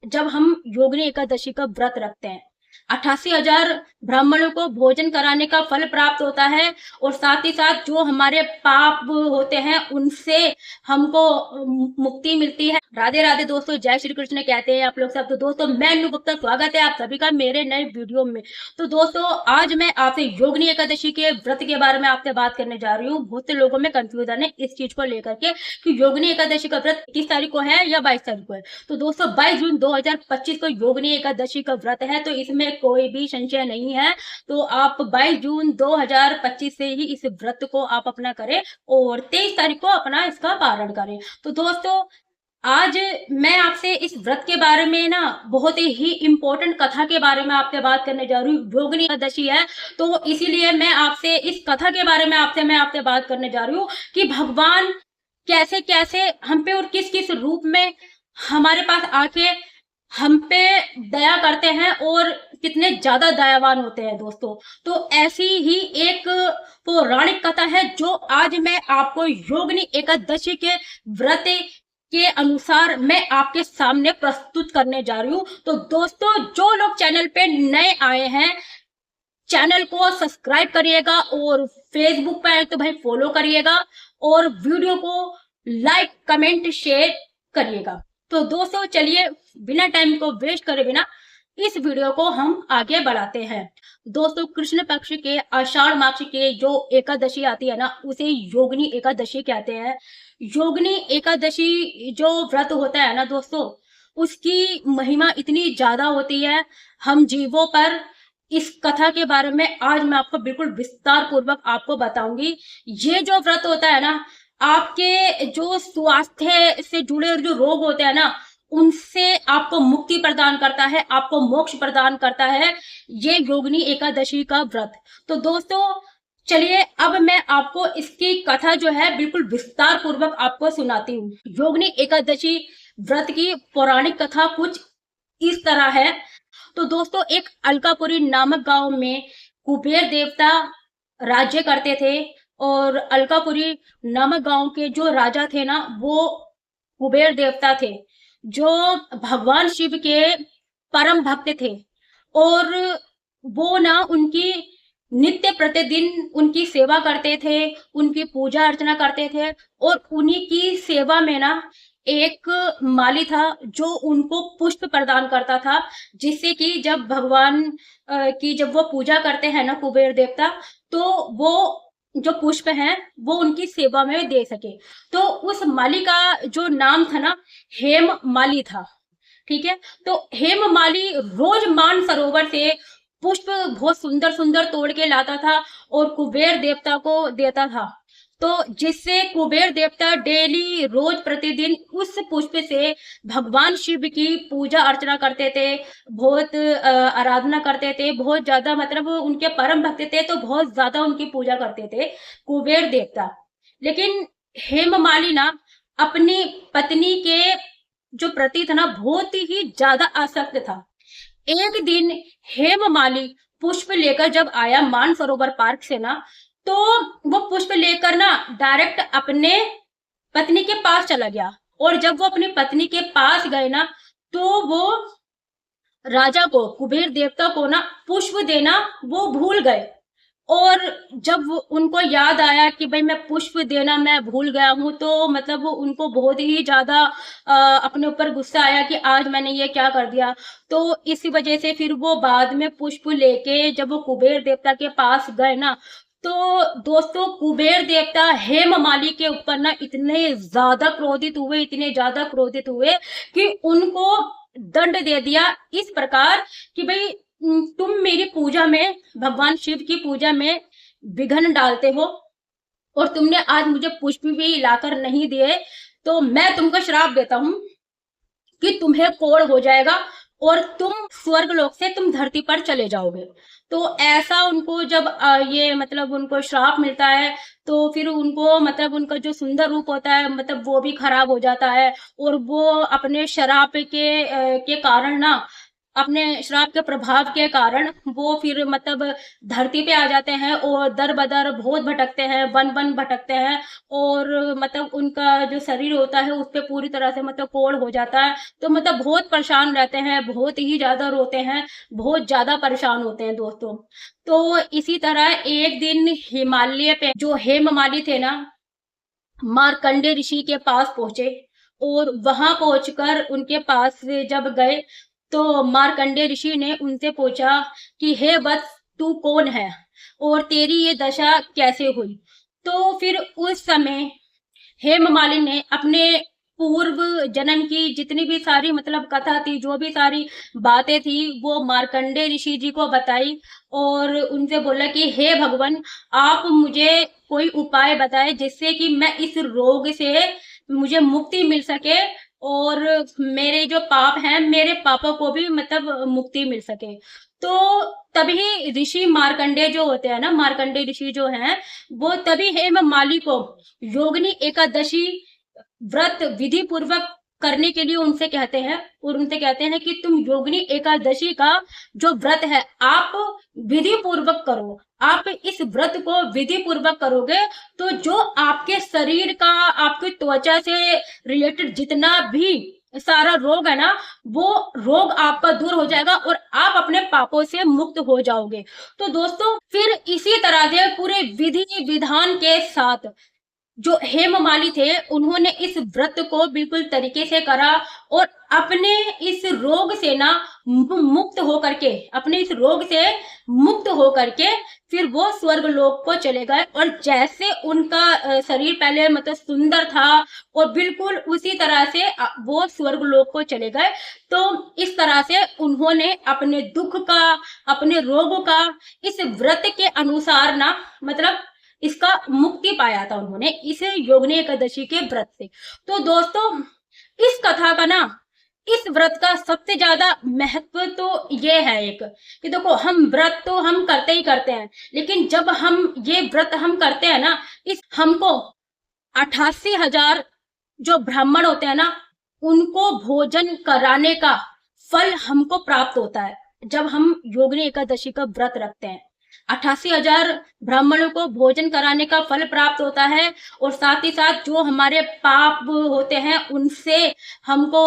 जब हम योगिनी एकादशी का व्रत रखते हैं, 88,000 ब्राह्मणों को भोजन कराने का फल प्राप्त होता है और साथ ही साथ जो हमारे पाप होते हैं उनसे हमको मुक्ति मिलती है। राधे राधे दोस्तों, जय श्री कृष्ण कहते हैं आप लोग सब। तो दोस्तों, मैं अनु गुप्ता, स्वागत है आप सभी का मेरे नए वीडियो में। तो दोस्तों, आज मैं आपसे योगिनी एकादशी के व्रत के बारे में आपसे बात करने जा रही हूँ। बहुत से लोगों में कंफ्यूजन है इस चीज को लेकर के कि योगिनी एकादशी का व्रत 21 तारीख को है या 22 तारीख को है। तो दोस्तों, 22 जून 2025 को योगिनी एकादशी का व्रत है, तो इसमें कोई भी संशय नहीं है। तो आप 22 जून 2025 से ही इस व्रत को आप अपना करें और 23 तारीख को अपना इसका पारण करें। तो दोस्तों, आज मैं आपसे इस व्रत के बारे में ना बहुत ही इंपॉर्टेंट कथा के बारे में आपसे बात करने जा रही हूँ। योगिनी एकादशी है तो इसीलिए मैं आपसे इस कथा के बारे में आपसे बात करने जा रही हूँ कि भगवान कैसे कैसे हम पे और किस किस रूप में हमारे पास आके हम पे दया करते हैं और कितने ज्यादा दयावान होते हैं दोस्तों। तो ऐसी ही एक पौराणिक कथा है जो आज मैं आपको योगिनी एकादशी के व्रत के अनुसार मैं आपके सामने प्रस्तुत करने जा रही हूँ। तो दोस्तों, जो लोग चैनल पे नए आए हैं, चैनल को सब्सक्राइब करिएगा और फेसबुक पर तो भाई फॉलो करिएगा और वीडियो को लाइक कमेंट शेयर करिएगा। तो दोस्तों, चलिए बिना टाइम को वेस्ट करे बिना इस वीडियो को हम आगे बढ़ाते हैं। दोस्तों, कृष्ण पक्ष के आषाढ़ मास के जो एकादशी आती है ना, उसे योगिनी एकादशी कहते हैं। योगिनी एकादशी जो व्रत होता है ना दोस्तों, उसकी महिमा इतनी ज्यादा होती है। हम जीवों पर इस कथा के बारे में आज मैं आपको बिल्कुल विस्तार पूर्वक आपको बताऊंगी। ये जो व्रत होता है ना, आपके जो स्वास्थ्य से जुड़े जो रोग होते हैं ना, उनसे आपको मुक्ति प्रदान करता है, आपको मोक्ष प्रदान करता है ये योगिनी एकादशी का व्रत। तो दोस्तों, चलिए अब मैं आपको इसकी कथा जो है बिल्कुल विस्तार पूर्वक आपको सुनाती हूँ। योगिनी एकादशी व्रत की पौराणिक कथा कुछ इस तरह है। तो दोस्तों, एक अलकापुरी नामक गांव में कुबेर देवता राज्य करते थे और अलकापुरी नामक गांव के जो राजा थे ना, वो कुबेर देवता थे जो भगवान शिव के परम भक्त थे। और वो ना उनकी नित्य प्रतिदिन उनकी सेवा करते थे, उनकी पूजा अर्चना करते थे। और उन्हीं की सेवा में ना एक माली था जो उनको पुष्प प्रदान करता था, जिससे कि जब भगवान की जब वो पूजा करते हैं ना कुबेर देवता, तो वो जो पुष्प हैं वो उनकी सेवा में दे सके। तो उस माली का जो नाम था ना, हेम माली था। ठीक है। तो हेम माली रोज मान सरोवर से पुष्प बहुत सुंदर सुंदर तोड़ के लाता था और कुबेर देवता को देता था। तो जिससे कुबेर देवता डेली रोज प्रतिदिन उस पुष्प से भगवान शिव की पूजा अर्चना करते थे, बहुत आराधना करते थे, बहुत ज्यादा मतलब उनके परम भक्त थे, तो बहुत ज्यादा उनकी पूजा करते थे कुबेर देवता। लेकिन हेममाली ना अपनी पत्नी के जो प्रति था ना बहुत ही ज्यादा आसक्त था। एक दिन हेममाली पुष्प लेकर जब आया मानसरोवर पार्क से ना, तो वो पुष्प लेकर ना डायरेक्ट अपने पत्नी के पास चला गया। और जब वो अपनी पत्नी के पास गए ना, तो वो राजा को कुबेर देवता को ना पुष्प देना वो भूल गए। और जब उनको याद आया कि भाई मैं पुष्प देना मैं भूल गया हूं, तो मतलब वो उनको बहुत ही ज्यादा अपने ऊपर गुस्सा आया कि आज मैंने ये क्या कर दिया। तो इसी वजह से फिर वो बाद में पुष्प लेके जब वो कुबेर देवता के पास गए ना, तो दोस्तों कुबेर देवता हेममाली के ऊपर ना इतने ज्यादा क्रोधित हुए, इतने ज्यादा क्रोधित हुए कि उनको दंड दे दिया इस प्रकार कि भाई तुम मेरी पूजा में, भगवान शिव की पूजा में विघ्न डालते हो और तुमने आज मुझे पुष्प भी लाकर नहीं दिए, तो मैं तुमको श्राप देता हूं कि तुम्हें कोढ़ हो जाएगा और तुम स्वर्ग लोक से तुम धरती पर चले जाओगे। तो ऐसा उनको जब ये मतलब उनको श्राप मिलता है, तो फिर उनको मतलब उनका जो सुंदर रूप होता है मतलब वो भी खराब हो जाता है। और वो अपने श्राप के कारण ना अपने श्राप के प्रभाव के कारण वो फिर मतलब धरती पे आ जाते हैं और दर बदर बहुत भटकते हैं, वन वन भटकते हैं, और मतलब उनका जो शरीर होता है उस पे पूरी तरह से मतलब कोढ़ हो जाता है। तो मतलब बहुत परेशान रहते हैं, बहुत ही ज्यादा रोते हैं, बहुत ज्यादा परेशान होते हैं दोस्तों। तो इसी तरह एक दिन हिमालय पे जो हेममाली थे ना, मार्कंडे ऋषि के पास पहुंचे, और वहां पहुंचकर उनके पास जब गए तो मार्कंडे ऋषि ने उनसे पूछा कि हे वत्स, तू कौन है और तेरी ये दशा कैसे हुई। तो फिर उस समय हेममालिनी ने अपने पूर्व जन्म की जितनी भी सारी मतलब कथा थी, जो भी सारी बातें थी, वो मार्कंडे ऋषि जी को बताई, और उनसे बोला कि हे भगवान, आप मुझे कोई उपाय बताएं जिससे कि मैं इस रोग से मुझे मुक्ति मिल सके, और मेरे जो पाप हैं, मेरे पापों को भी मतलब मुक्ति मिल सके। तो तभी ऋषि मार्कंडे जो होते हैं ना, मार्कंडे ऋषि जो हैं, वो तभी हेममाली को योगिनी एकादशी व्रत विधि पूर्वक करने के लिए उनसे कहते हैं, और उनसे कहते हैं कि तुम योगिनी एकादशी का जो व्रत है आप विधि पूर्वक करो। आप इस व्रत को विधि पूर्वक करोगे तो जो आपके शरीर का, आपकी त्वचा से रिलेटेड जितना भी सारा रोग है ना, वो रोग आपका दूर हो जाएगा और आप अपने पापों से मुक्त हो जाओगे। तो दोस्तों फिर इसी तरह से पूरे विधि विधान के साथ जो हेममाली थे, उन्होंने इस व्रत को बिल्कुल तरीके से करा, और अपने इस रोग से ना मुक्त होकर के, अपने इस रोग से मुक्त होकर के फिर वो स्वर्ग लोक को चले गए। और जैसे उनका शरीर पहले मतलब सुंदर था, और बिल्कुल उसी तरह से वो स्वर्ग लोक को चले गए। तो इस तरह से उन्होंने अपने दुख का, अपने रोग का इस व्रत के अनुसार ना मतलब इसका मुक्ति पाया था उन्होंने, इसे योगिनी एकादशी के व्रत से। तो दोस्तों इस कथा का ना, इस व्रत का सबसे ज्यादा महत्व तो ये है एक, कि देखो हम व्रत तो हम करते ही करते हैं, लेकिन जब हम ये व्रत हम करते हैं ना, इस हमको 88,000 जो ब्राह्मण होते हैं ना, उनको भोजन कराने का फल हमको प्राप्त होता है जब हम योगिनी एकादशी का व्रत रखते हैं। 88,000 ब्राह्मणों को भोजन कराने का फल प्राप्त होता है, और साथ ही साथ जो हमारे पाप होते हैं उनसे हमको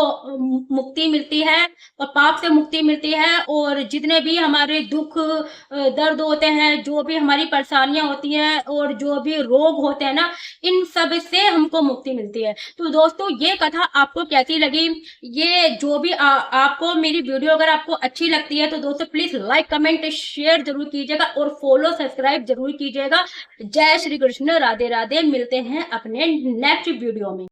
मुक्ति मिलती है, और पाप से मुक्ति मिलती है, और जितने भी हमारे दुख दर्द होते हैं, जो भी हमारी परेशानियां होती हैं, और जो भी रोग होते हैं ना, इन सब से हमको मुक्ति मिलती है। तो दोस्तों ये कथा आपको कैसी लगी, ये जो भी आपको मेरी वीडियो अगर आपको अच्छी लगती है तो दोस्तों प्लीज लाइक कमेंट शेयर जरूर कीजिएगा, और फॉलो सब्सक्राइब जरूर कीजिएगा। जय श्री कृष्ण, राधे राधे। मिलते हैं अपने नेक्स्ट वीडियो में।